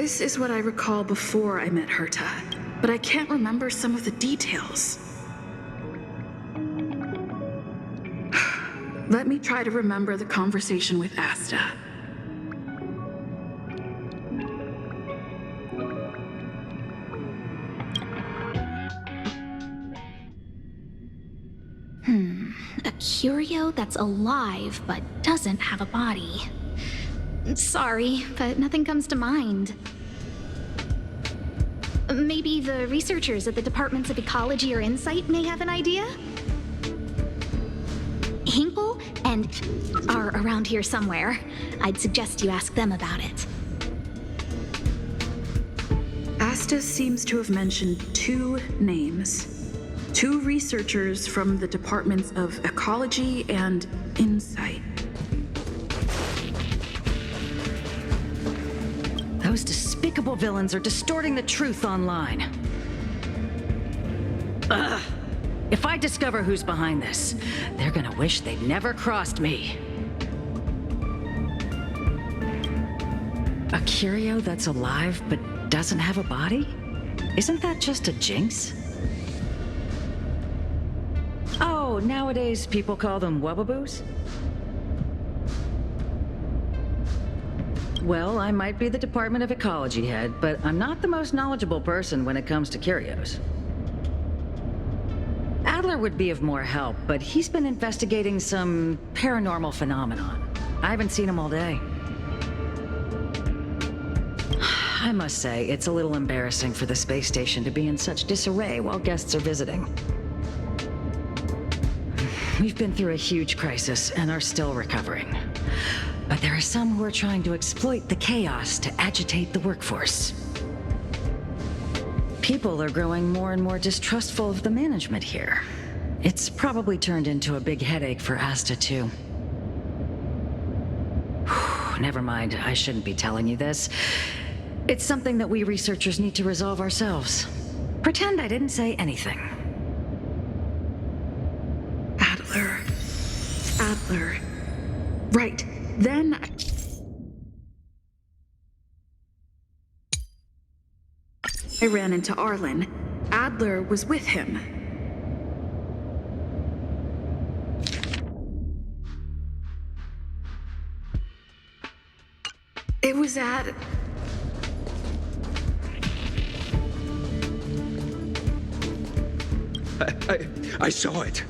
This is what I recall before I met Herta, but I can't remember some of the details. Let me try to remember the conversation with Asta. A curio that's alive but doesn't have a body. Sorry, but nothing comes to mind. Maybe the researchers at the Departments of Ecology or Insight may have an idea? Hinkle and are around here somewhere. I'd suggest you ask them about it. Asta seems to have mentioned two names. Two researchers from the Departments of Ecology and Insight. Those despicable villains are distorting the truth online. Ugh. If I discover who's behind this, they're gonna wish they'd never crossed me. A curio that's alive but doesn't have a body? Isn't that just a jinx? Oh, nowadays people call them wubbaboos? Well, I might be the Department of Ecology head, but I'm not the most knowledgeable person when it comes to curios. Adler would be of more help, but he's been investigating some paranormal phenomenon. I haven't seen him all day. I must say, it's a little embarrassing for the space station to be in such disarray while guests are visiting. We've been through a huge crisis and are still recovering. But there are some who are trying to exploit the chaos to agitate the workforce. People are growing more and more distrustful of the management here. It's probably turned into a big headache for Asta, too. Never mind, I shouldn't be telling you this. It's something that we researchers need to resolve ourselves. Pretend I didn't say anything. Adler. Right. Then I ran into Arlen. Adler was with him. It was at... I saw it.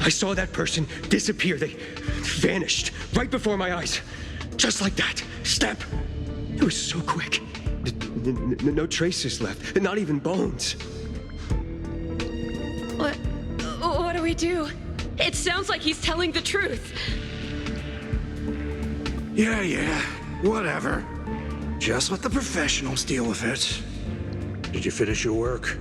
I saw that person disappear. They vanished right before my eyes. Just like that. Step. It was so quick. No traces left. Not even bones. What do we do? It sounds like he's telling the truth. Yeah. Whatever. Just let the professionals deal with it. Did you finish your work?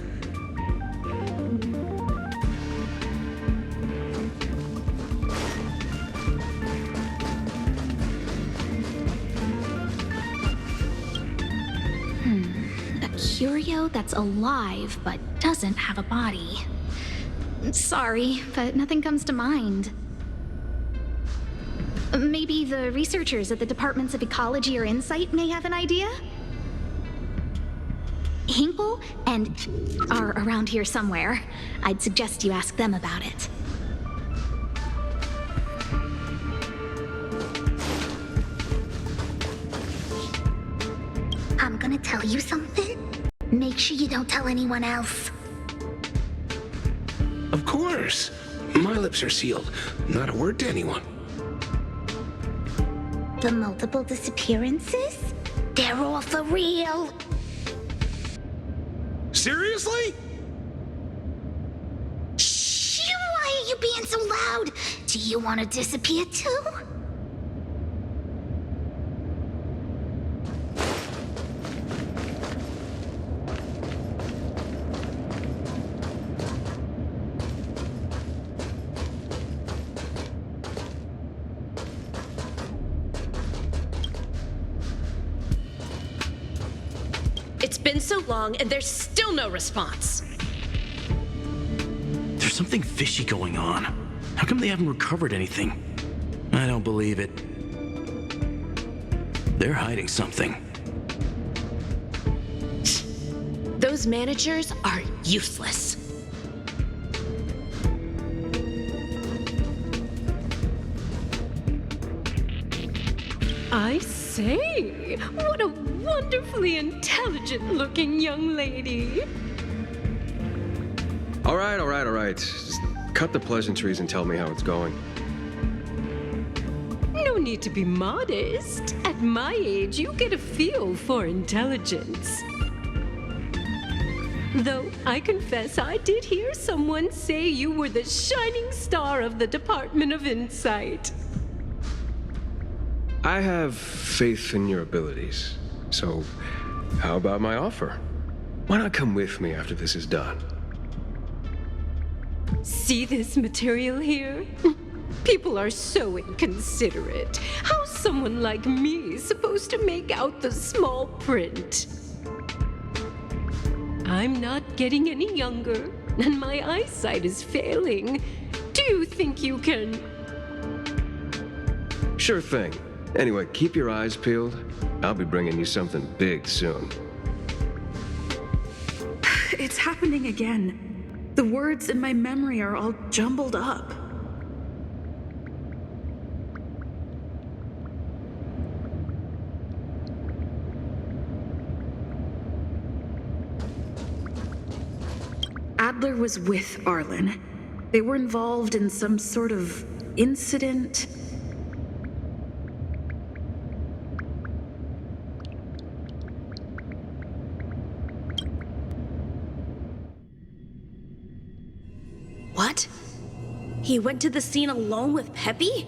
Curio that's alive but doesn't have a body. Sorry, but nothing comes to mind. Maybe the researchers at the Departments of Ecology or Insight may have an idea? Hinkle and are around here somewhere. I'd suggest you ask them about it. I'm gonna tell you something. Make sure you don't tell anyone else. Of course. My lips are sealed. Not a word to anyone. The multiple disappearances? They're all for real. Seriously? Shh! Why are you being so loud? Do you want to disappear too? It's been so long and there's still no response. There's something fishy going on. How come they haven't recovered anything? I don't believe it. They're hiding something. Those managers are useless. I say, what a wonderfully intelligent-looking young lady. All right. Just cut the pleasantries and tell me how it's going. No need to be modest. At my age, you get a feel for intelligence. Though I confess I did hear someone say you were the shining star of the Department of Insight. I have faith in your abilities. So, how about my offer? Why not come with me after this is done? See this material here? People are so inconsiderate. How's someone like me supposed to make out the small print? I'm not getting any younger, and my eyesight is failing. Do you think you can... Sure thing. Anyway, keep your eyes peeled. I'll be bringing you something big soon. It's happening again. The words in my memory are all jumbled up. Adler was with Arlen. They were involved in some sort of incident. What? He went to the scene alone with Peppy?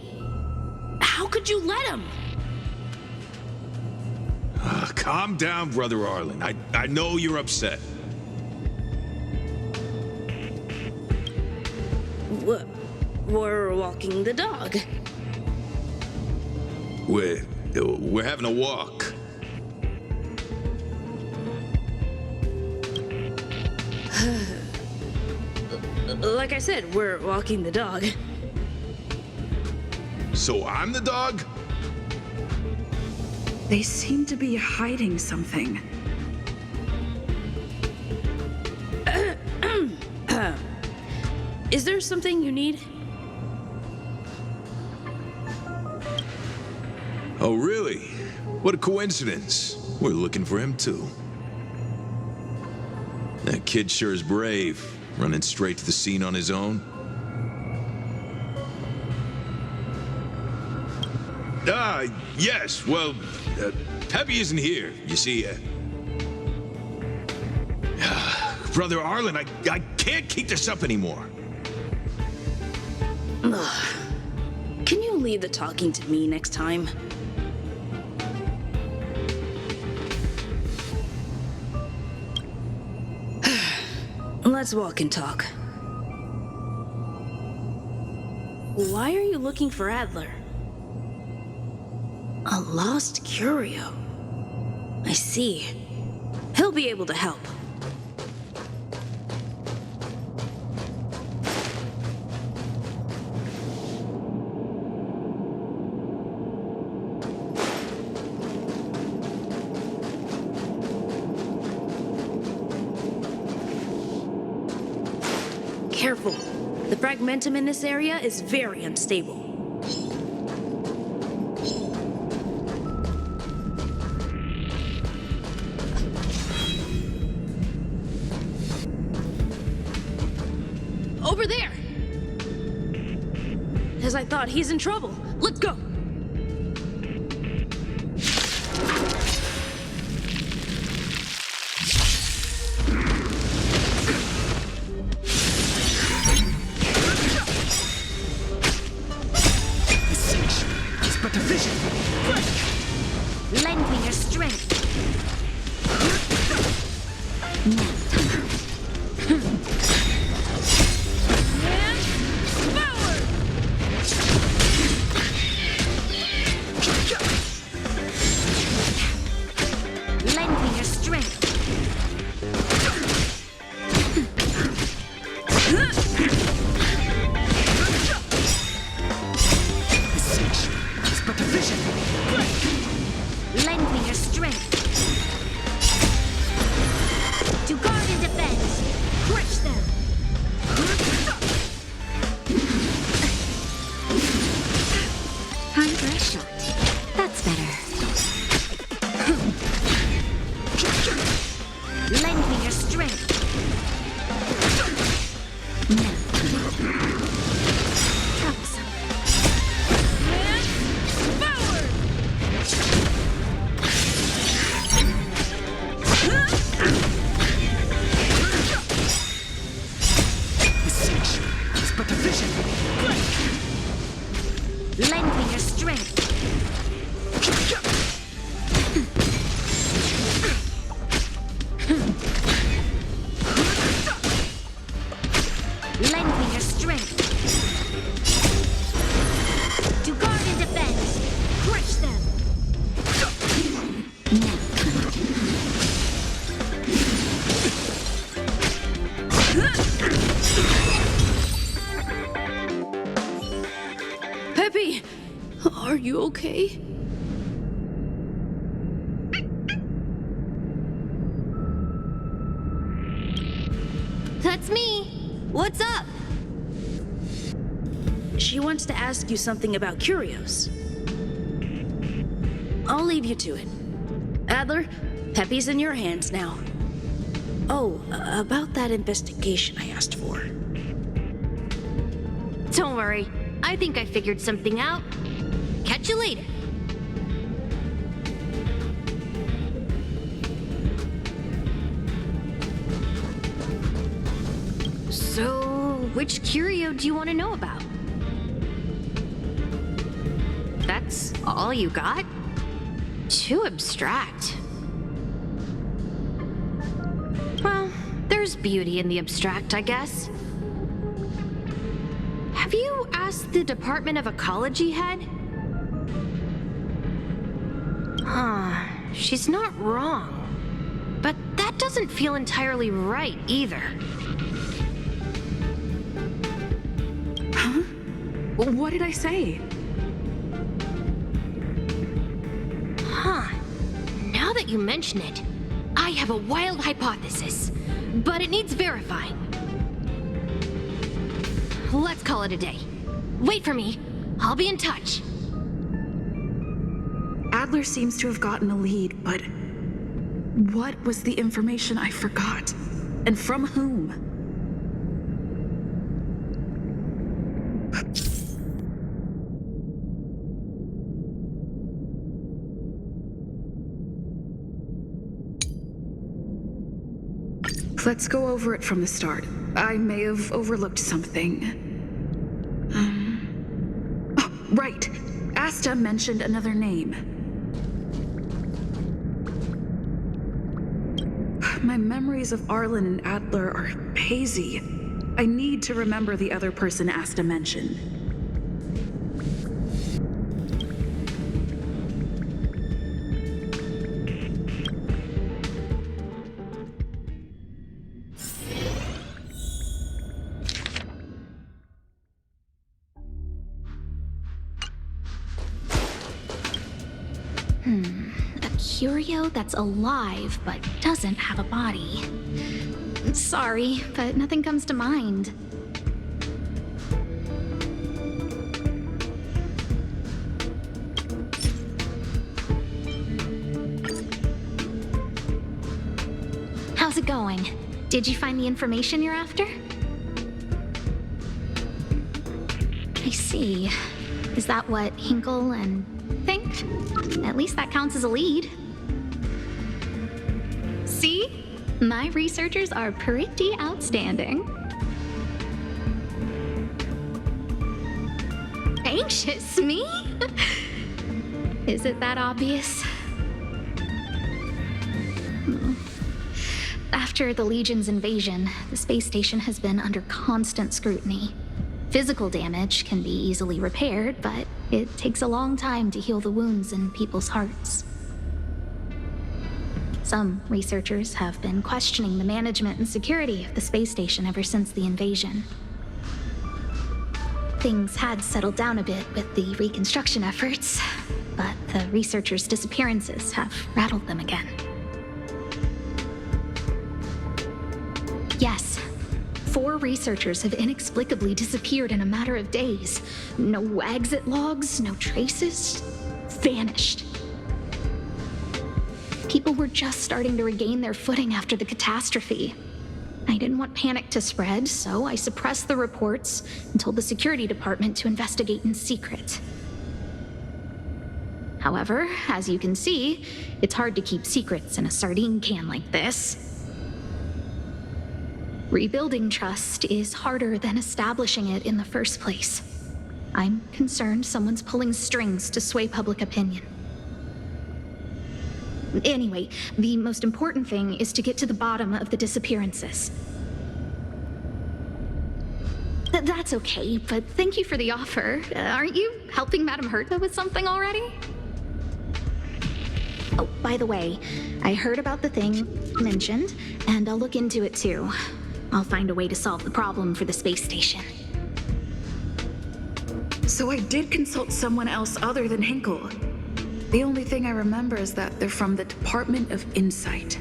How could you let him? Calm down, Brother Arlen. I know you're upset. We're walking the dog. We're having a walk. Like I said, we're walking the dog. So I'm the dog? They seem to be hiding something. Is there something you need? Oh, really? What a coincidence. We're looking for him, too. That kid sure is brave, running straight to the scene on his own. Yes, well, Peppy isn't here, you see. Brother Arlen, I can't keep this up anymore. Can you leave the talking to me next time? Let's walk and talk. Why are you looking for Adler? A lost curio. I see. He'll be able to help. Careful. The fragmentum in this area is very unstable. Over there! As I thought, he's in trouble. Let's go! But the vision! Lend me your strength. Lend me your strength. But the vision! Lend me your strength. To guard last shot. That's better. Lend me your strength. Troublesome. But the vision. Lend me your strength. Lend me your strength. To guard and defend. Crush them. Peppy! Are you okay? That's me. What's up? She wants to ask you something about curios. I'll leave you to it. Adler, Peppy's in your hands now. Oh, about that investigation I asked for. Don't worry. I think I figured something out. Catch you later. So, which curio do you want to know about? That's all you got? Too abstract. Well, there's beauty in the abstract, I guess. Have you asked the Department of Ecology head? Huh, she's not wrong. But that doesn't feel entirely right either. Huh? What did I say? Huh. Now that you mention it, I have a wild hypothesis, but it needs verifying. Let's call it a day. Wait for me. I'll be in touch. Adler seems to have gotten a lead, but what was the information I forgot? And from whom? Let's go over it from the start. I may have overlooked something. Oh, right. Asta mentioned another name. My memories of Arlen and Adler are hazy. I need to remember the other person Asta mentioned. A curio that's alive but doesn't have a body. Sorry, but nothing comes to mind. How's it going? Did you find the information you're after? I see. Is that what Hinkle and think? At least that counts as a lead. See? My researchers are pretty outstanding. Anxious, me? Is it that obvious? After the Legion's invasion, the space station has been under constant scrutiny. Physical damage can be easily repaired, but it takes a long time to heal the wounds in people's hearts. Some researchers have been questioning the management and security of the space station ever since the invasion. Things had settled down a bit with the reconstruction efforts, but the researchers' disappearances have rattled them again. Yes, 4 researchers have inexplicably disappeared in a matter of days. No exit logs, no traces. Vanished. People were just starting to regain their footing after the catastrophe. I didn't want panic to spread, so I suppressed the reports and told the security department to investigate in secret. However, as you can see, it's hard to keep secrets in a sardine can like this. Rebuilding trust is harder than establishing it in the first place. I'm concerned someone's pulling strings to sway public opinion. Anyway, the most important thing is to get to the bottom of the disappearances. That's okay, but thank you for the offer. Aren't you helping Madame Herta with something already? Oh, by the way, I heard about the thing mentioned, and I'll look into it too. I'll find a way to solve the problem for the space station. So I did consult someone else other than Hinkle. The only thing I remember is that they're from the Department of Insight.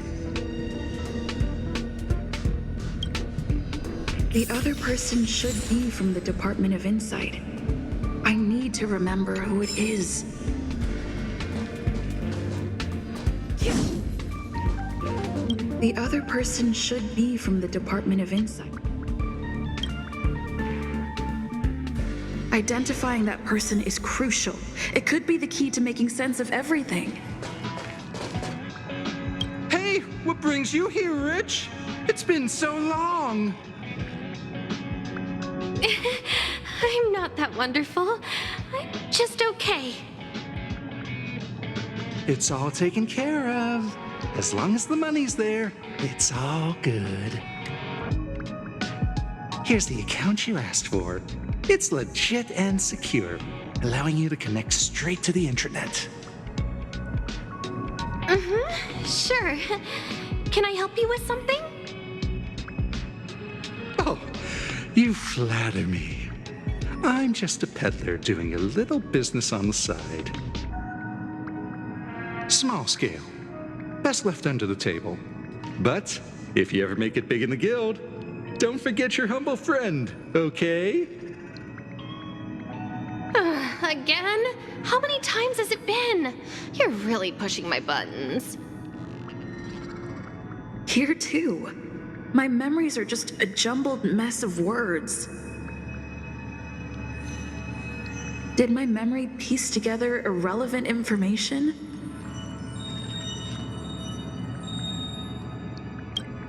The other person should be from the Department of Insight. I need to remember who it is. The other person should be from the Department of Insight. Identifying that person is crucial. It could be the key to making sense of everything. Hey, what brings you here, Rich? It's been so long. I'm not that wonderful. I'm just okay. It's all taken care of. As long as the money's there, it's all good. Here's the account you asked for. It's legit and secure, allowing you to connect straight to the intranet. Sure. Can I help you with something? Oh, you flatter me. I'm just a peddler doing a little business on the side. Small scale. Best left under the table. But if you ever make it big in the guild, don't forget your humble friend, okay? Again? How many times has it been? You're really pushing my buttons. Here too. My memories are just a jumbled mess of words. Did my memory piece together irrelevant information?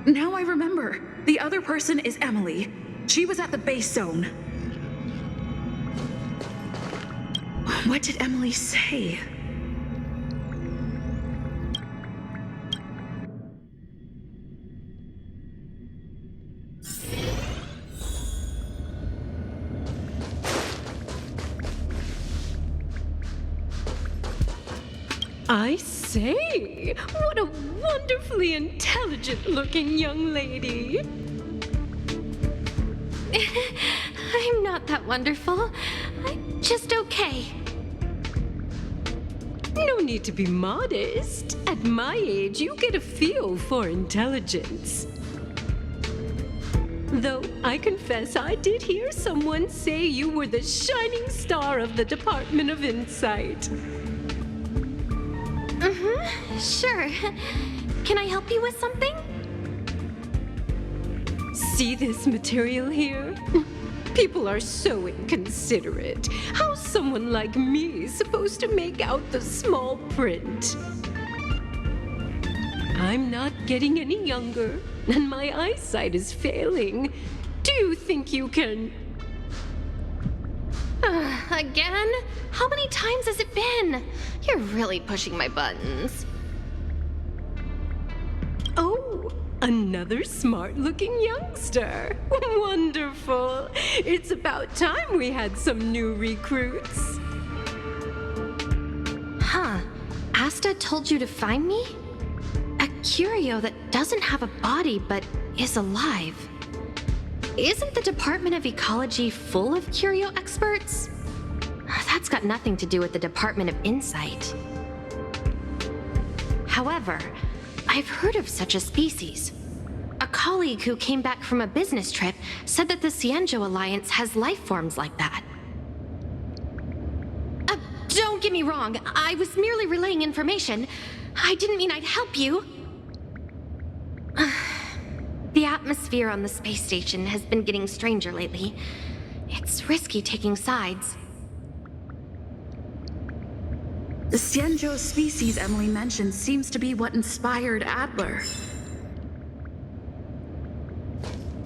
Now I remember. The other person is Emily. She was at the base zone. What did Emily say? I say, what a wonderfully intelligent-looking young lady. I'm not that wonderful. I'm just okay. No need to be modest. At my age, you get a feel for intelligence. Though I confess I did hear someone say you were the shining star of the Department of Insight. Sure. Can I help you with something? See this material here? People are so inconsiderate. How's someone like me supposed to make out the small print? I'm not getting any younger, and my eyesight is failing. Do you think you can... Again? How many times has it been? You're really pushing my buttons. Oh, another smart-looking youngster. Wonderful. It's about time we had some new recruits. Huh. Asta told you to find me? A curio that doesn't have a body but is alive. Isn't the Department of Ecology full of curio experts? That's got nothing to do with the Department of Insight. However, I've heard of such a species. A colleague who came back from a business trip said that the Cienjo Alliance has life forms like that. Don't get me wrong, I was merely relaying information. I didn't mean I'd help you. The atmosphere on the space station has been getting stranger lately. It's risky taking sides. The Cienjo species Emily mentioned seems to be what inspired Adler.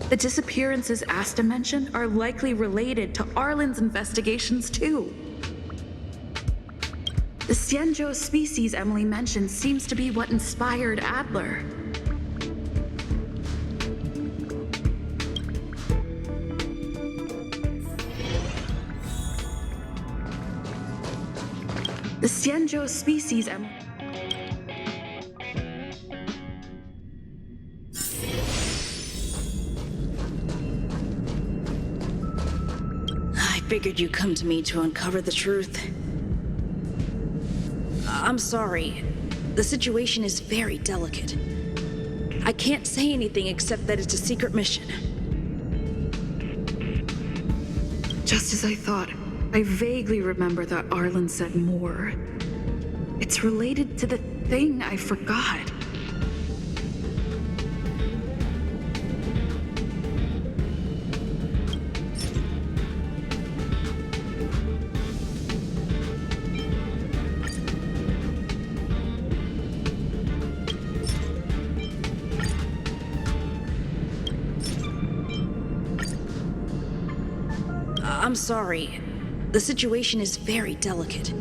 The disappearances Asta mentioned are likely related to Arlen's investigations too. The Cienjo species Emily mentioned seems to be what inspired Adler. The Cienjo species Emily... I figured you'd come to me to uncover the truth. I'm sorry. The situation is very delicate. I can't say anything except that it's a secret mission. Just as I thought, I vaguely remember that Arlen said more. It's related to the thing I forgot. I'm sorry. The situation is very delicate.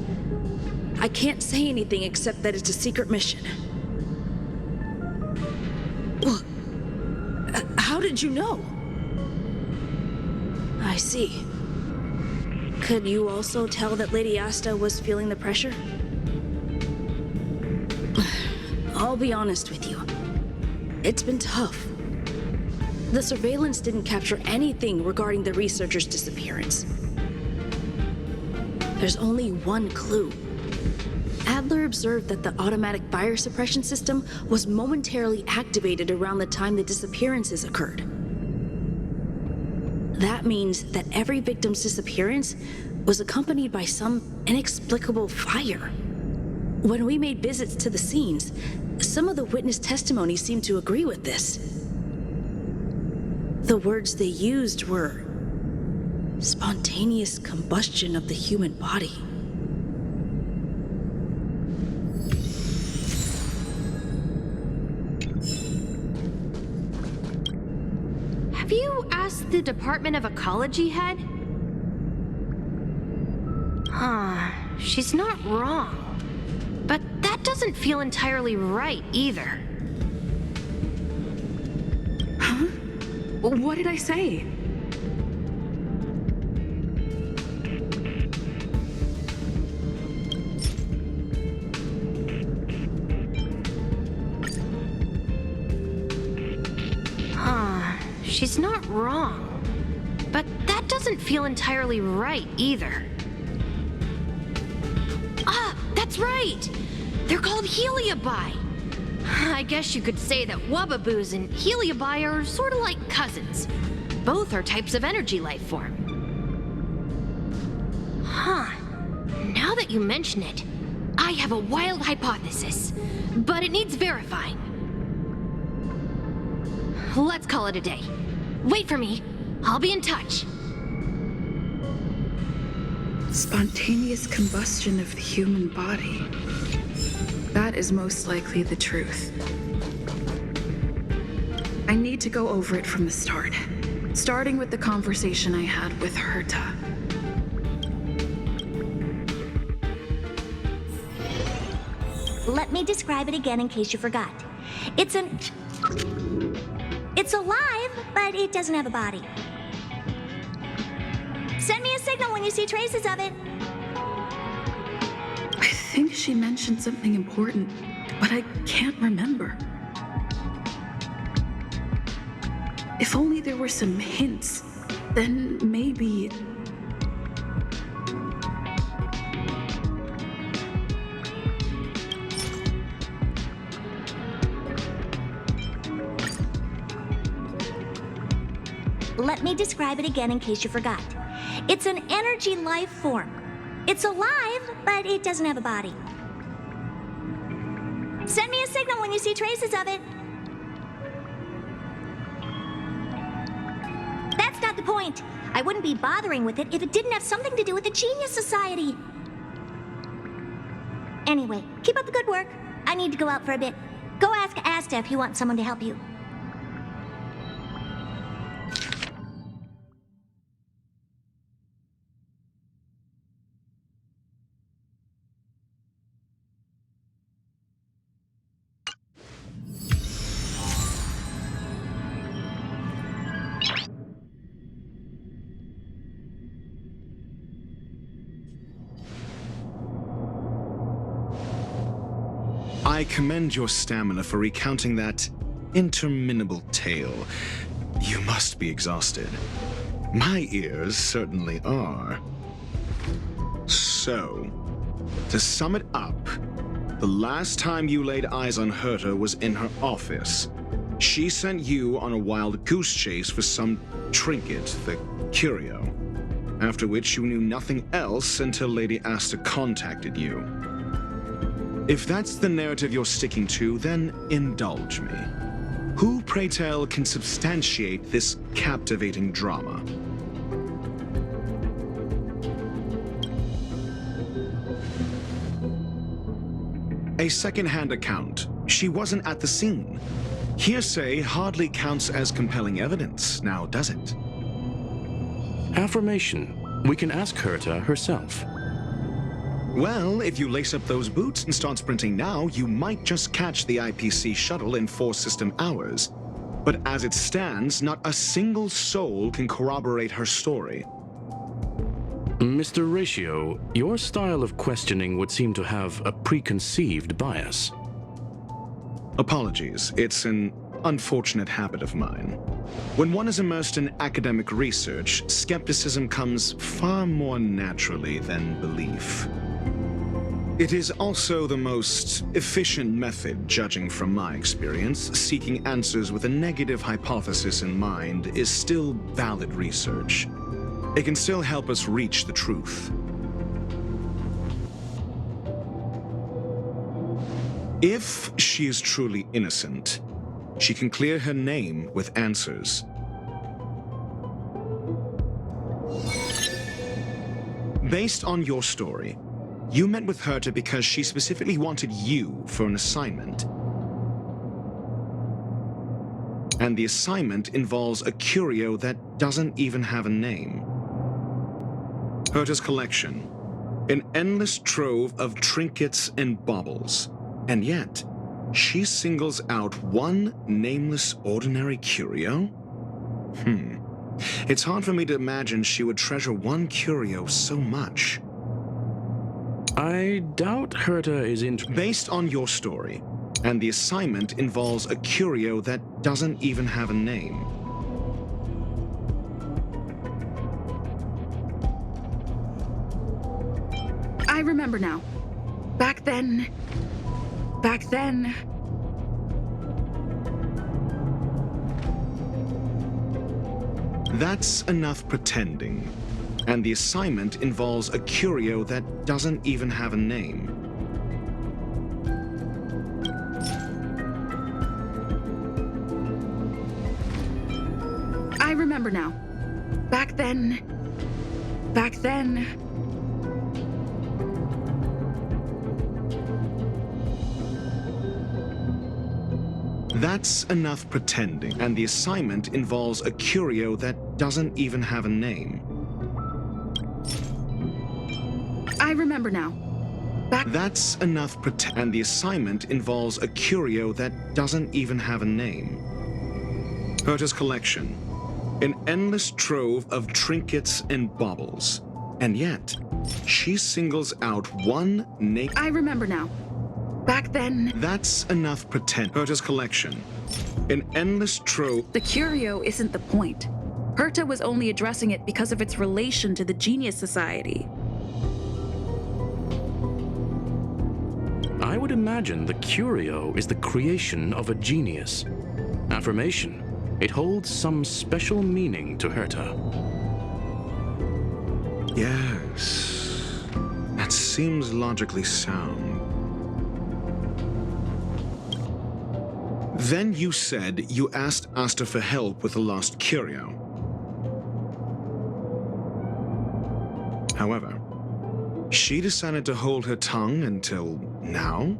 I can't say anything except that it's a secret mission. Well, how did you know? I see. Could you also tell that Lady Asta was feeling the pressure? I'll be honest with you. It's been tough. The surveillance didn't capture anything regarding the researcher's disappearance. There's only one clue. Adler observed that the automatic fire suppression system was momentarily activated around the time the disappearances occurred. That means that every victim's disappearance was accompanied by some inexplicable fire. When we made visits to the scenes, some of the witness testimony seemed to agree with this. The words they used were spontaneous combustion of the human body. Have you asked the Department of Ecology head? She's not wrong. But that doesn't feel entirely right either. Huh? What did I say? She's not wrong. But that doesn't feel entirely right either. That's right! They're called Heliobi. I guess you could say that Wubbaboos and Heliobi are sort of like cousins. Both are types of energy life form. Now that you mention it, I have a wild hypothesis, but it needs verifying. Let's call it a day. Wait for me. I'll be in touch. Spontaneous combustion of the human body. That is most likely the truth. I need to go over it from the start, starting with the conversation I had with Herta. Let me describe it again in case you forgot. It's alive, but it doesn't have a body. Send me a signal when you see traces of it. I think she mentioned something important, but I can't remember. If only there were some hints, then maybe... Let me describe it again in case you forgot. It's an energy life form. It's alive, but it doesn't have a body. Send me a signal when you see traces of it. That's not the point. I wouldn't be bothering with it if it didn't have something to do with the Genius Society. Anyway, keep up the good work. I need to go out for a bit. Go ask Asta if you want someone to help you. I commend your stamina for recounting that interminable tale. You must be exhausted. My ears certainly are. So, to sum it up, the last time you laid eyes on Herta was in her office. She sent you on a wild goose chase for some trinket, the curio. After which you knew nothing else until Lady Asta contacted you. If that's the narrative you're sticking to, then indulge me. Who, pray tell, can substantiate this captivating drama? A second-hand account. She wasn't at the scene. Hearsay hardly counts as compelling evidence, now does it? Affirmation. We can ask Herta herself. Well, if you lace up those boots and start sprinting now, you might just catch the IPC shuttle in 4 system hours. But as it stands, not a single soul can corroborate her story. Mr. Ratio, your style of questioning would seem to have a preconceived bias. Apologies, it's an unfortunate habit of mine. When one is immersed in academic research, skepticism comes far more naturally than belief. It is also the most efficient method, judging from my experience. Seeking answers with a negative hypothesis in mind is still valid research. It can still help us reach the truth. If she is truly innocent, she can clear her name with answers. Based on your story, you met with Herta because she specifically wanted you for an assignment. And the assignment involves a curio that doesn't even have a name. Herta's collection, an endless trove of trinkets and baubles. And yet, she singles out one nameless ordinary curio? It's hard for me to imagine she would treasure one curio so much. I doubt Herta is Based on your story, and the assignment involves a curio that doesn't even have a name. I remember now. Back then... That's enough pretending. And the assignment involves a curio that doesn't even have a name. I remember now. Back then... That's enough pretending. And the assignment involves a curio that doesn't even have a name. I remember now. That's enough and the assignment involves a curio that doesn't even have a name. Herta's collection, an endless trove of trinkets and baubles. And yet, she singles out one name. I remember now. Back then... That's enough Herta's collection, an endless trove... The curio isn't the point. Herta was only addressing it because of its relation to the Genius Society. I would imagine the curio is the creation of a genius. Affirmation. It holds some special meaning to Herta. Yes. That seems logically sound. Then you said you asked Asta for help with the lost curio. However, she decided to hold her tongue until now?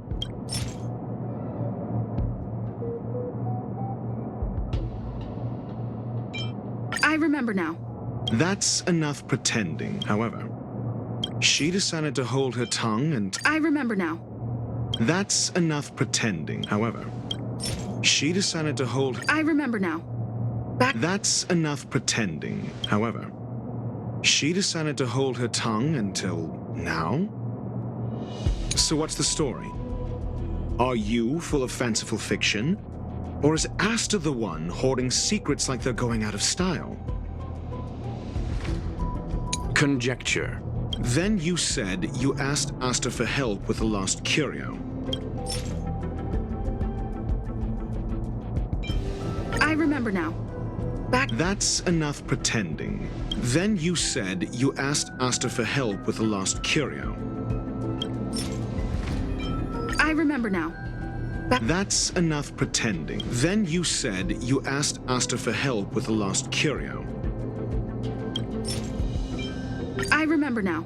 I remember now. That's enough pretending. However, she decided to hold her tongue and... I remember now. That's enough pretending. However, she decided to hold... I remember now. That's enough pretending. However, she decided to hold her tongue until now? So what's the story? Are you full of fanciful fiction? Or is Asta the one hoarding secrets like they're going out of style? Conjecture. Then you said you asked Asta for help with the lost curio. I remember now. That's enough pretending. Then you said you asked Asta for help with the lost curio. I remember now. That's enough pretending. Then you said you asked Asta for help with the lost curio. I remember now.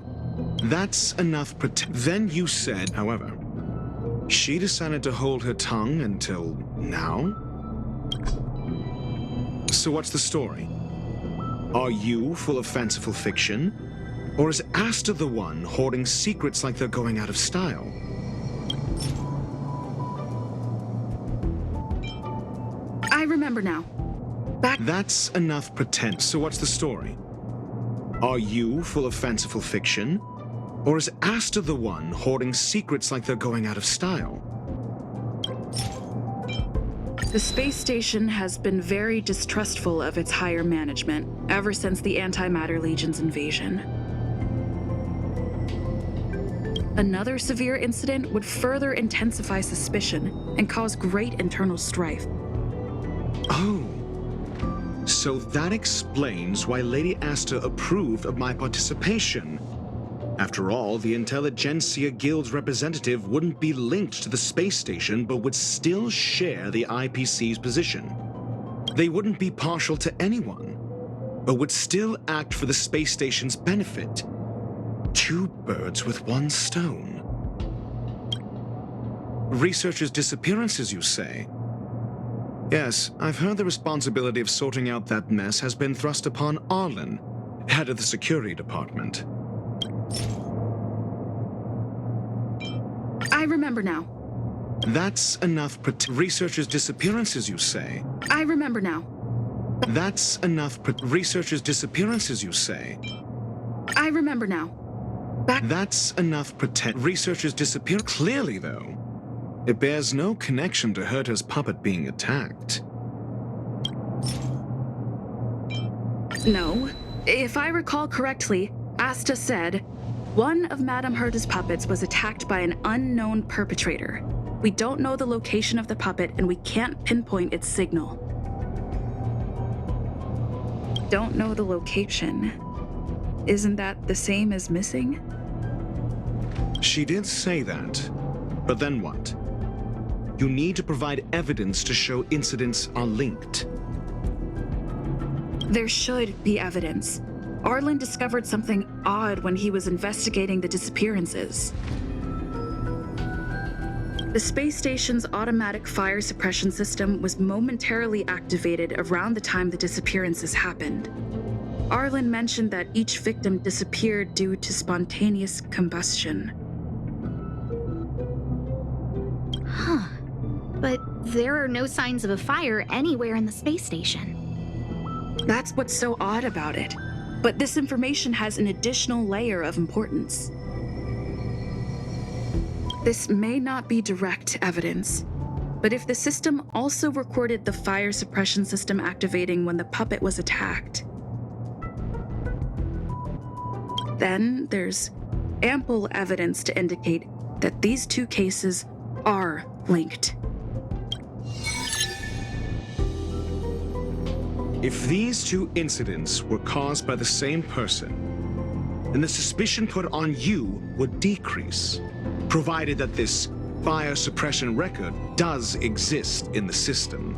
That's enough Then you said, however, she decided to hold her tongue until now? So what's the story? Are you full of fanciful fiction? Or is Asta the one hoarding secrets like they're going out of style? I remember now. That's enough pretend. So what's the story? Are you full of fanciful fiction? Or is Asta the one hoarding secrets like they're going out of style? The space station has been very distrustful of its higher management ever since the Antimatter Legion's invasion. Another severe incident would further intensify suspicion and cause great internal strife. Oh. So that explains why Lady Asta approved of my participation. After all, the Intelligentsia Guild's representative wouldn't be linked to the space station, but would still share the IPC's position. They wouldn't be partial to anyone, but would still act for the space station's benefit. Two birds with one stone. Researchers' disappearances, you say? Yes, I've heard the responsibility of sorting out that mess has been thrust upon Arlen, head of the security department. I remember now. That's enough researchers' disappearances, you say? I remember now. That's enough researchers' disappearances, you say? I remember now. That's enough researchers disappear. Clearly, though, it bears no connection to Herta's puppet being attacked. No. If I recall correctly, Asta said, one of Madame Herta's puppets was attacked by an unknown perpetrator. We don't know the location of the puppet and we can't pinpoint its signal. Don't know the location. Isn't that the same as missing? She did say that, but then what? You need to provide evidence to show incidents are linked. There should be evidence. Arlen discovered something odd when he was investigating the disappearances. The space station's automatic fire suppression system was momentarily activated around the time the disappearances happened. Arlen mentioned that each victim disappeared due to spontaneous combustion. Huh. But there are no signs of a fire anywhere in the space station. That's what's so odd about it. But this information has an additional layer of importance. This may not be direct evidence, but if the system also recorded the fire suppression system activating when the puppet was attacked, then there's ample evidence to indicate that these two cases are linked. If these two incidents were caused by the same person, then the suspicion put on you would decrease, provided that this fire suppression record does exist in the system.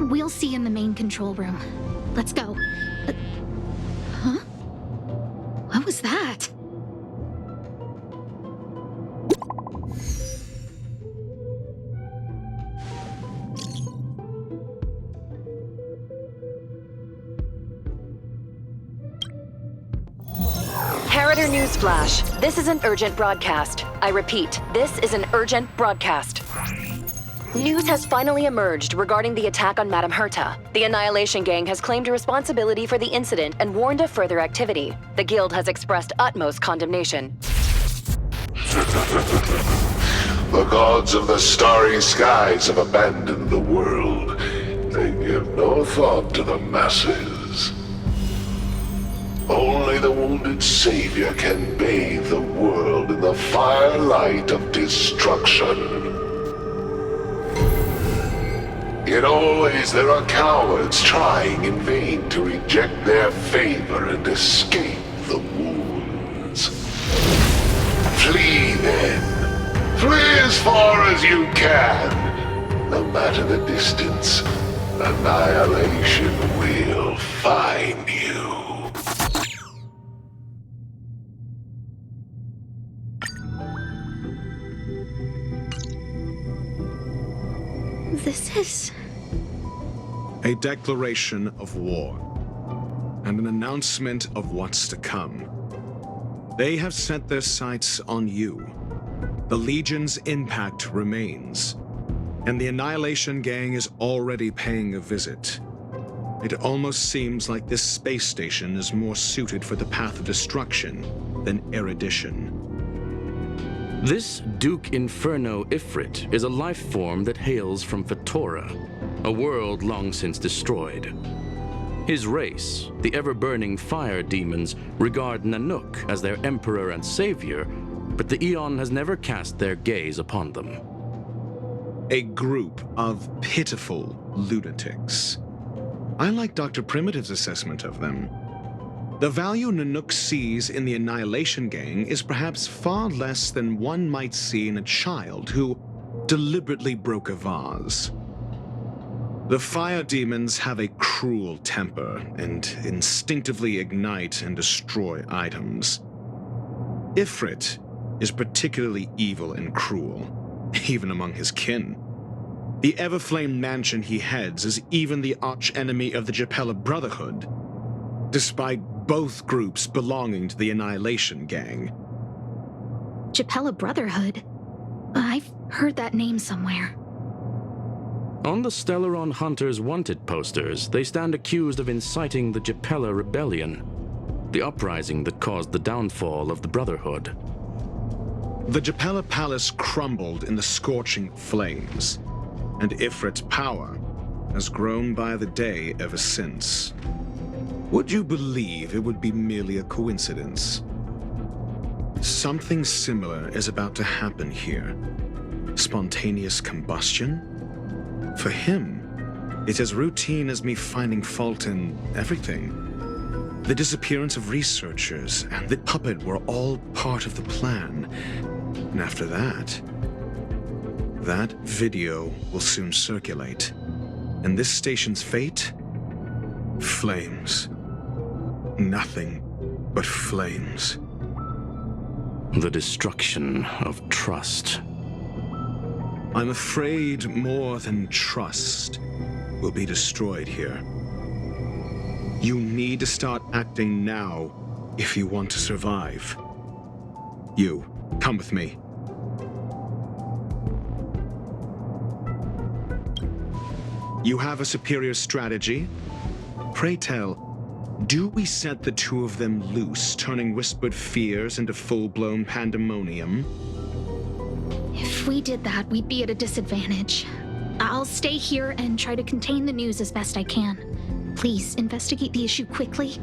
We'll see in the main control room. Let's go. Huh? What was that? Harrider Newsflash. This is an urgent broadcast. I repeat, this is an urgent broadcast. News has finally emerged regarding the attack on Madame Herta. The Annihilation Gang has claimed responsibility for the incident and warned of further activity. The Guild has expressed utmost condemnation. The gods of the starry skies have abandoned the world. They give no thought to the masses. Only the wounded savior can bathe the world in the firelight of destruction. Yet always there are cowards trying in vain to reject their favor and escape the wounds. Flee then. Flee as far as you can. No matter the distance, annihilation will find you. This is... A declaration of war, and an announcement of what's to come. They have set their sights on you. The Legion's impact remains, and the Annihilation Gang is already paying a visit. It almost seems like this space station is more suited for the path of destruction than erudition. This Duke Inferno Ifrit is a life form that hails from Fatora, a world long since destroyed. His race, the ever-burning fire demons, regard Nanook as their emperor and savior, but the Eon has never cast their gaze upon them. A group of pitiful lunatics. I like Dr. Primitive's assessment of them. The value Nanook sees in the Annihilation Gang is perhaps far less than one might see in a child who deliberately broke a vase. The fire demons have a cruel temper and instinctively ignite and destroy items. Ifrit is particularly evil and cruel, even among his kin. The Everflame mansion he heads is even the arch-enemy of the Japella Brotherhood, despite both groups belonging to the Annihilation Gang. Japella Brotherhood? I've heard that name somewhere. On the Stellaron Hunters wanted posters, they stand accused of inciting the Japella Rebellion, the uprising that caused the downfall of the Brotherhood. The Japella Palace crumbled in the scorching flames, and Ifrit's power has grown by the day ever since. Would you believe it would be merely a coincidence? Something similar is about to happen here. Spontaneous combustion? For him, it's as routine as me finding fault in everything. The disappearance of researchers and the puppet were all part of the plan. And after that, that video will soon circulate. And this station's fate? Flames. Nothing but flames. The destruction of trust. I'm afraid more than trust will be destroyed here. You need to start acting now if you want to survive. You, come with me. You have a superior strategy? Pray tell, do we set the two of them loose, turning whispered fears into full-blown pandemonium? If we did that, we'd be at a disadvantage. I'll stay here and try to contain the news as best I can. Please, investigate the issue quickly.